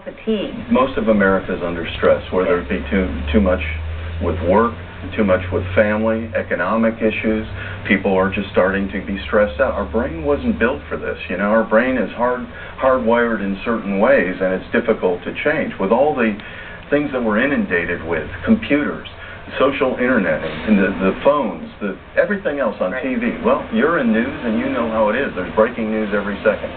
fatigue. Most of America is under stress, whether it be too much with work, too much with family, economic issues. People are just starting to be stressed out. Our brain wasn't built for this. You know, our brain is hardwired in certain ways, and it's difficult to change. With all the things that we're inundated with, computers, social internet, and the phones, everything else on TV. Well, you're in news, and you know how it is. There's breaking news every second.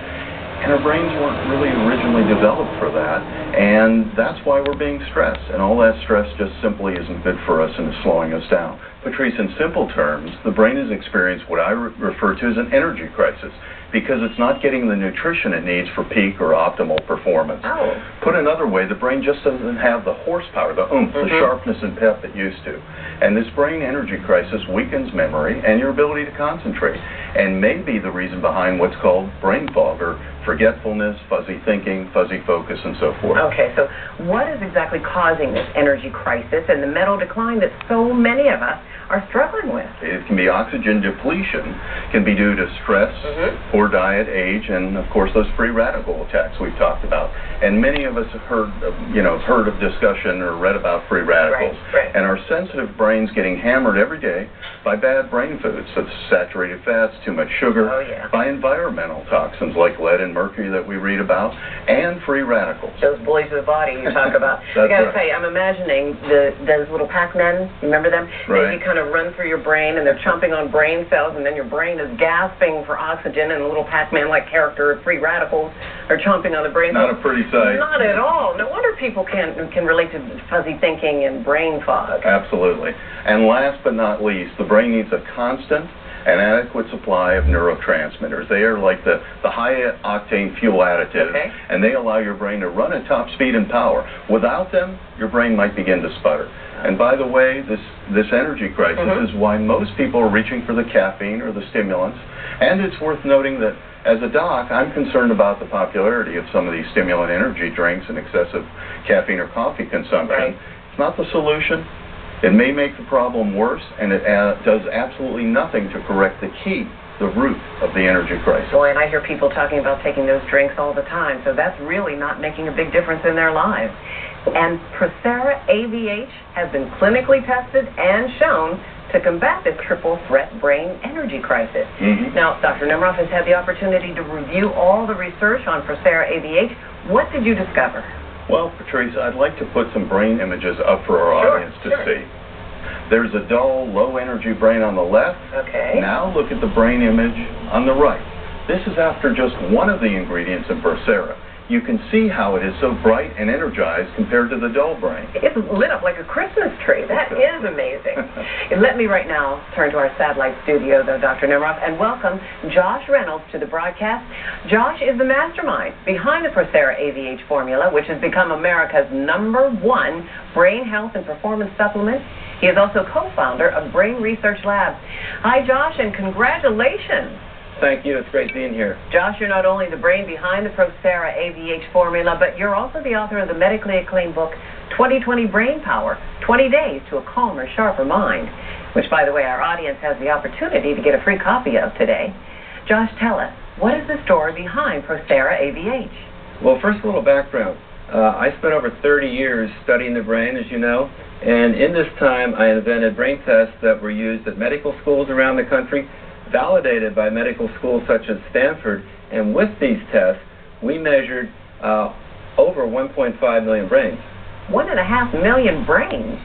And our brains weren't really originally developed for that, and that's why we're being stressed. And all that stress just simply isn't good for us and is slowing us down. Patrice, in simple terms, the brain has experienced what I refer to as an energy crisis, because it's not getting the nutrition it needs for peak or optimal performance. Oh. Put another way, the brain just doesn't have the horsepower, the oomph, the sharpness and pep it used to. And this brain energy crisis weakens memory and your ability to concentrate, and may be the reason behind what's called brain fog, or forgetfulness, fuzzy thinking, fuzzy focus, and so forth. Okay, so what is exactly causing this energy crisis and the mental decline that so many of us are struggling with? It can be oxygen depletion, can be due to stress, poor diet, age, and of course those free radical attacks we've talked about. And many of us have heard of discussion or read about free radicals. Right. And our sensitive brains getting hammered every day by bad brain foods, such as saturated fats, too much sugar, by environmental toxins like lead and mercury that we read about, and free radicals. Those boys of the body you talk about. I gotta tell you, I'm imagining those little Pac-Men, remember them? Right. They kind of run through your brain, and they're chomping on brain cells, and then your brain is gasping for oxygen, and the little Pac-Man-like character, free radicals, are chomping on the brain cells. Not a pretty sight. Not at all. No wonder people can relate to fuzzy thinking and brain fog. Absolutely. And last but not least, the brain needs a constant and adequate supply of neurotransmitters. They are like the high-octane fuel additive, and they allow your brain to run at top speed and power. Without them, your brain might begin to sputter. And by the way, this energy crisis is why most people are reaching for the caffeine or the stimulants. And it's worth noting that as a doc, I'm concerned about the popularity of some of these stimulant energy drinks and excessive caffeine or coffee consumption. It's not the solution. It may make the problem worse, and it does absolutely nothing to correct the key, the root of the energy crisis. Boy, and I hear people talking about taking those drinks all the time, so that's really not making a big difference in their lives. And Procera AVH has been clinically tested and shown to combat this triple threat brain energy crisis. Now, Dr. Nemeroff has had the opportunity to review all the research on Procera AVH. What did you discover? Well, Patrice, I'd like to put some brain images up for our audience to see. There's a dull, low-energy brain on the left. Now look at the brain image on the right. This is after just one of the ingredients in Procera. You can see how it is so bright and energized compared to the dull brain. It's lit up like a Christmas tree. That is amazing. Let me right now turn to our satellite studio, though, Dr. Nemeroff, and welcome Josh Reynolds to the broadcast. Josh is the mastermind behind the Procera AVH formula, which has become America's #1 brain health and performance supplement. He is also co-founder of Brain Research Labs. Hi, Josh, and congratulations. Thank you. It's great being here. Josh, you're not only the brain behind the Procera AVH formula, but you're also the author of the medically acclaimed book, 20/20 Brain Power, 20 Days to a Calmer, Sharper Mind, which, by the way, our audience has the opportunity to get a free copy of today. Josh, tell us, what is the story behind Procera AVH? Well, first, a little background. I spent over 30 years studying the brain, as you know, and in this time, I invented brain tests that were used at medical schools around the country, validated by medical schools such as Stanford, and with these tests, we measured over 1.5 million brains. 1.5 million brains?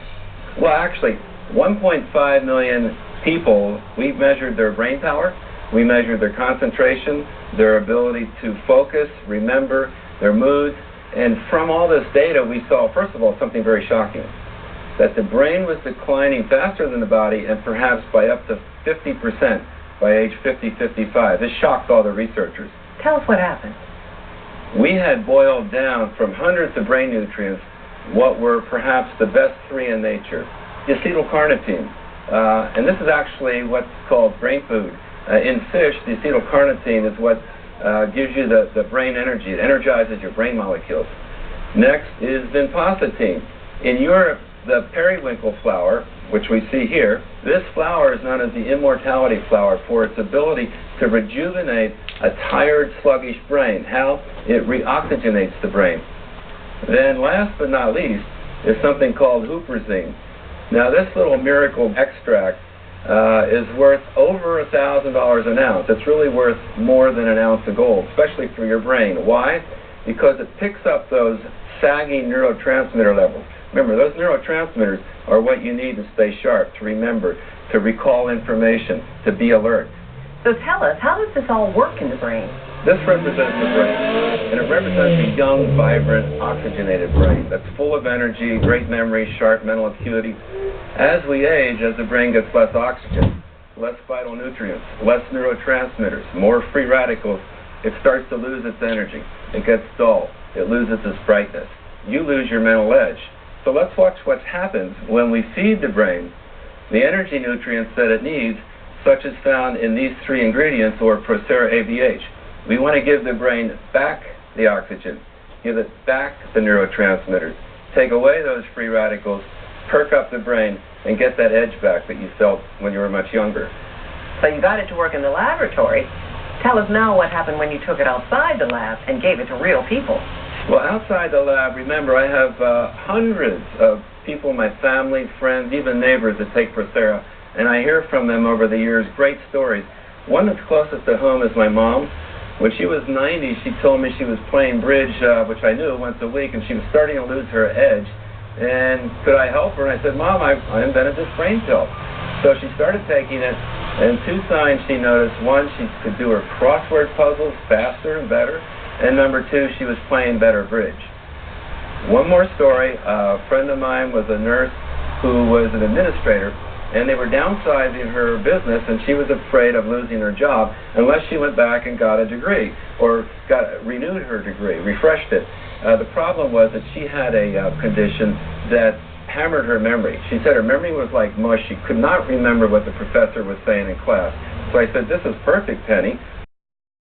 Well, actually, 1.5 million people, we measured their brain power, we measured their concentration, their ability to focus, remember, their moods, and from all this data, we saw, first of all, something very shocking, that the brain was declining faster than the body, and perhaps by up to 50%. By age 50, 55. This shocked all the researchers. Tell us what happened. We had boiled down from hundreds of brain nutrients what were perhaps the best 3 in nature. The acetylcarnitine, and this is actually what's called brain food. In fish, the acetylcarnitine is what gives you the brain energy. It energizes your brain molecules. Next is vinpocetine. In Europe, the periwinkle flower, which we see here, this flower is known as the immortality flower for its ability to rejuvenate a tired, sluggish brain. How? It reoxygenates the brain. Then last but not least is something called huperzine. Now this little miracle extract is worth over $1,000 an ounce. It's really worth more than an ounce of gold, especially for your brain. Why? Because it picks up those sagging neurotransmitter levels. Remember, those neurotransmitters are what you need to stay sharp, to remember, to recall information, to be alert. So tell us, how does this all work in the brain? This represents the brain, and it represents a young, vibrant, oxygenated brain that's full of energy, great memory, sharp mental acuity. As we age, as the brain gets less oxygen, less vital nutrients, less neurotransmitters, more free radicals, it starts to lose its energy. It gets dull. It loses its brightness. You lose your mental edge. So let's watch what happens when we feed the brain the energy nutrients that it needs, such as found in these three ingredients, or Procera ABH. We want to give the brain back the oxygen, give it back the neurotransmitters, take away those free radicals, perk up the brain, and get that edge back that you felt when you were much younger. So you got it to work in the laboratory. Tell us now what happened when you took it outside the lab and gave it to real people. Well, outside the lab, remember, I have hundreds of people, my family, friends, even neighbors that take Procera, and I hear from them over the years great stories. One that's closest to home is my mom. When she was 90, she told me she was playing bridge, which I knew once a week, and she was starting to lose her edge. And could I help her? And I said, Mom, I invented this brain pill. So she started taking it, and two signs she noticed. One, she could do her crossword puzzles faster and better. And number two, she was playing better bridge. One more story. A friend of mine was a nurse who was an administrator, and they were downsizing her business, and she was afraid of losing her job unless she went back and got a degree, or renewed her degree, refreshed it. The problem was that she had a condition that hammered her memory. She said her memory was like mush. She could not remember what the professor was saying in class. So I said, this is perfect, Penny.